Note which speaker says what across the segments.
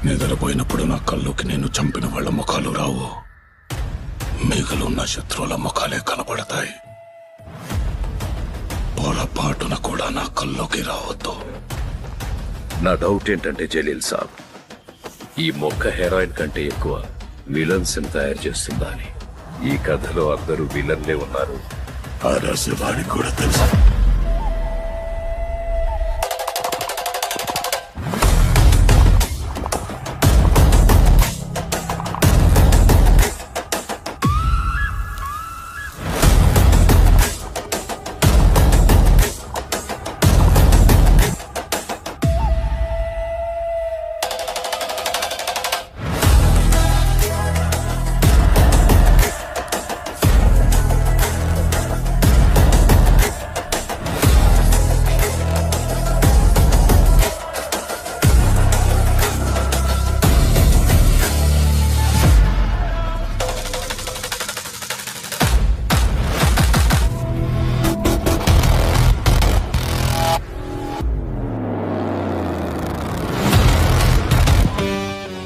Speaker 1: నిద్రపోయినప్పుడు నా కళ్ళుకి నేను చంపిన వాళ్ళ ముఖాలు రావు, మిగులున్న శత్రువుల ముఖాలే కనబడతాయి. పొరపాటున కూడా నా కళ్ళుకి రావద్దు.
Speaker 2: నా డౌట్ ఏంటంటే జలీల్ సాబ్, ఈ మొక్క హెరాయిన్ కంటే ఎక్కువ విలన్స్ తయారు చేస్తుందా అని. ఈ కథలో అందరూ విలన్లే ఉన్నారు.
Speaker 1: ఆ రహస్యవాడికి కూడా తెలుసు.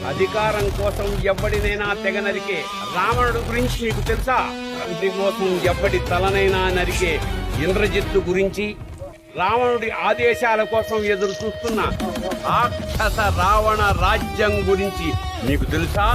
Speaker 3: అధికారం కోసం ఎవడినైనా తెగ నరికే రావణుడు గురించి నీకు తెలుసా? తండ్రి కోసం ఎవడి తలనైనా నరికే ఇంద్రజిత్తు గురించి, రావణుడి ఆదేశాల కోసం ఎదురు చూస్తున్న రాక్షస రావణ రాజ్యం గురించి నీకు తెలుసా?